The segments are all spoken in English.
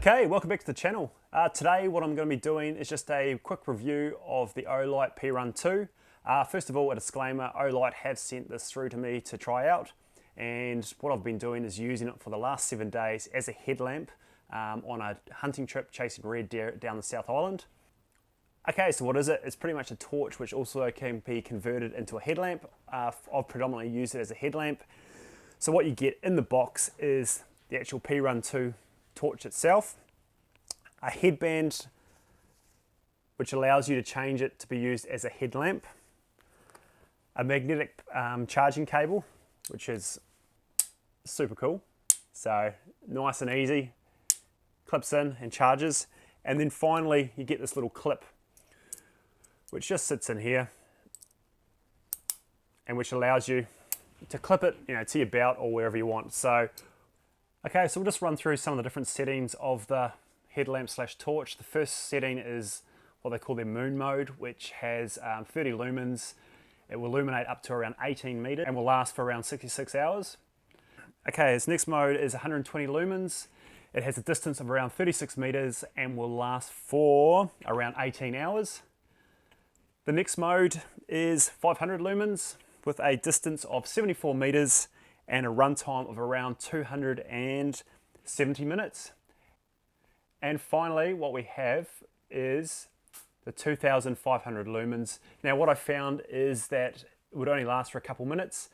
Okay, welcome back to the channel. Today what I'm going to be doing is just a quick review of the Olight P-Run 2. First of all, a disclaimer, Olight have sent this through to me to try out, and what I've been doing is using it for the last 7 days as a headlamp on a hunting trip chasing red deer down the South Island. Okay, so what is it? It's pretty much a torch which also can be converted into a headlamp. I've predominantly used it as a headlamp. So what you get in the box is the actual P-Run 2 torch itself, a headband which allows you to change it to be used as a headlamp, a magnetic charging cable which is super cool, so nice and easy, clips in and charges, and then finally you get this little clip which just sits in here and which allows you to clip it, to your belt or wherever you want. So okay, so we'll just run through some of the different settings of the headlamp slash torch. The first setting is what they call their moon mode, which has 30 lumens. It will illuminate up to around 18 meters and will last for around 66 hours. Okay, its next mode is 120 lumens. It has a distance of around 36 meters and will last for around 18 hours. The next mode is 500 lumens with a distance of 74 meters and a runtime of around 270 minutes. And finally, what we have is the 2500 lumens. Now what I found is that it would only last for a couple minutes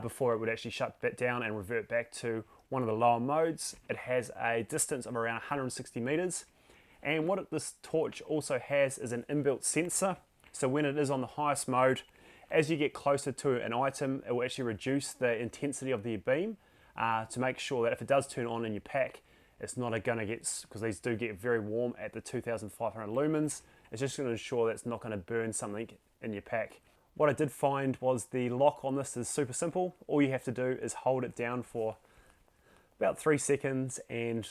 before it would actually shut that down and revert back to one of the lower modes. It has a distance of around 160 meters. And what this torch also has is an inbuilt sensor. So when it is on the highest mode, as you get closer to an item, it will actually reduce the intensity of the beam to make sure that if it does turn on in your pack, it's not going to get, because these do get very warm at the 2500 lumens, it's just going to ensure that it's not going to burn something in your pack. What I did find was the lock on this is super simple. All you have to do is hold it down for about 3 seconds and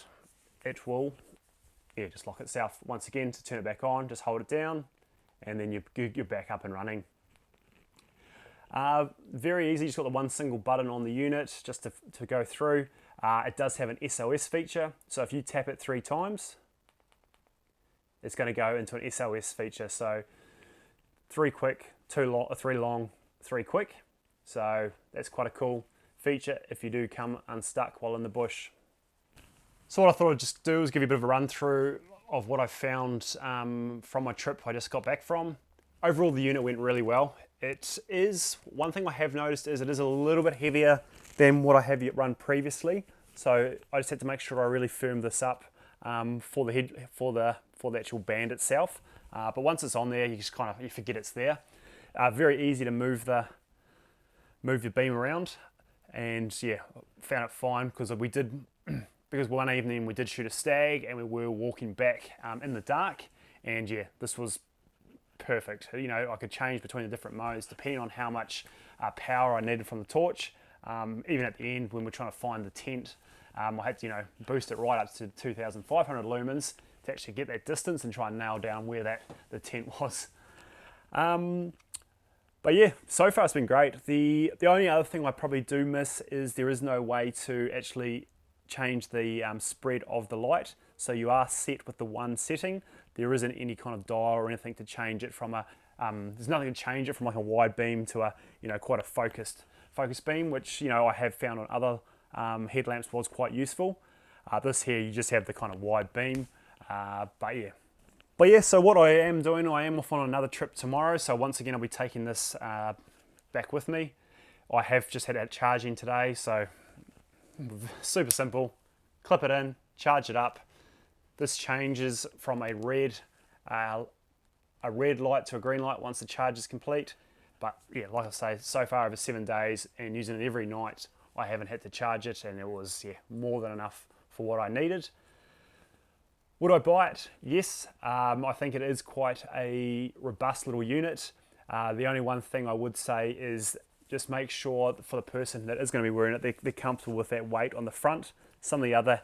it will just lock itself. Once again, to turn it back on, just hold it down and then you're back up and running. Very easy, just got the one single button on the unit just to go through. It does have an SOS feature, so if you tap it 3 times, it's going to go into an SOS feature. So 3 quick, 3 long, 3 quick. So that's quite a cool feature if you do come unstuck while in the bush. So what I thought I'd just do is give you a bit of a run through of what I found from my trip I just got back from. Overall, the unit went really well. It is, one thing I have noticed is it is a little bit heavier than what I have run previously. So I just had to make sure I really firmed this up for the actual band itself. But once it's on there, you just you forget it's there. Very easy to move your beam around, and yeah, found it fine because because one evening we did shoot a stag and we were walking back in the dark, and yeah, this was perfect. I could change between the different modes depending on how much power I needed from the torch. Even at the end when we're trying to find the tent, I had to boost it right up to 2500 lumens to actually get that distance and try and nail down where the tent was. But yeah, so far it's been great. The only other thing I probably do miss is there is no way to actually change the spread of the light. So you are set with the one setting. There isn't any kind of dial or anything to change it from there's nothing to change it from like a wide beam to a quite a focus beam, which I have found on other headlamps was quite useful. This here you just have the kind of wide beam, but yeah. So what I am doing, I am off on another trip tomorrow. So once again I'll be taking this back with me. I have just had it charging today, so super simple. Clip it in, charge it up. This changes from a red light to a green light once the charge is complete. But yeah, like I say, so far over 7 days and using it every night, I haven't had to charge it, and it was more than enough for what I needed. Would I buy it? Yes, I think it is quite a robust little unit. The only one thing I would say is just make sure for the person that is going to be wearing it, they're comfortable with that weight on the front. Some of the other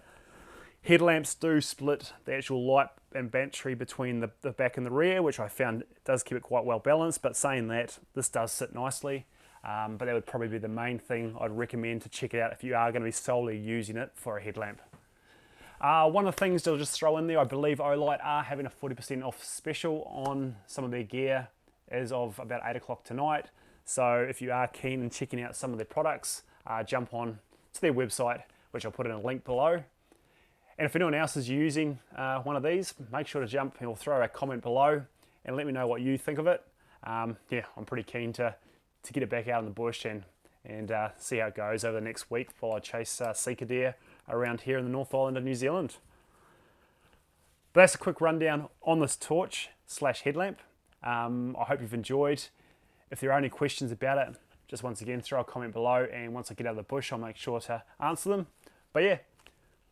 headlamps do split the actual light and battery between the back and the rear, which I found does keep it quite well balanced. But saying that, this does sit nicely. But that would probably be the main thing I'd recommend to check out if you are going to be solely using it for a headlamp. One of the things I'll just throw in there, I believe Olight are having a 40% off special on some of their gear as of about 8 o'clock tonight. So if you are keen in checking out some of their products, jump on to their website, which I'll put in a link below. And if anyone else is using one of these, make sure to jump or throw a comment below and let me know what you think of it. Yeah, I'm pretty keen to get it back out in the bush and see how it goes over the next week while I chase sika deer around here in the North Island of New Zealand. But that's a quick rundown on this torch / headlamp. I hope you've enjoyed. If there are any questions about it, just once again throw a comment below, and once I get out of the bush I'll make sure to answer them. But yeah,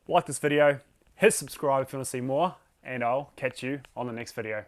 like this video, hit subscribe if you want to see more, and I'll catch you on the next video.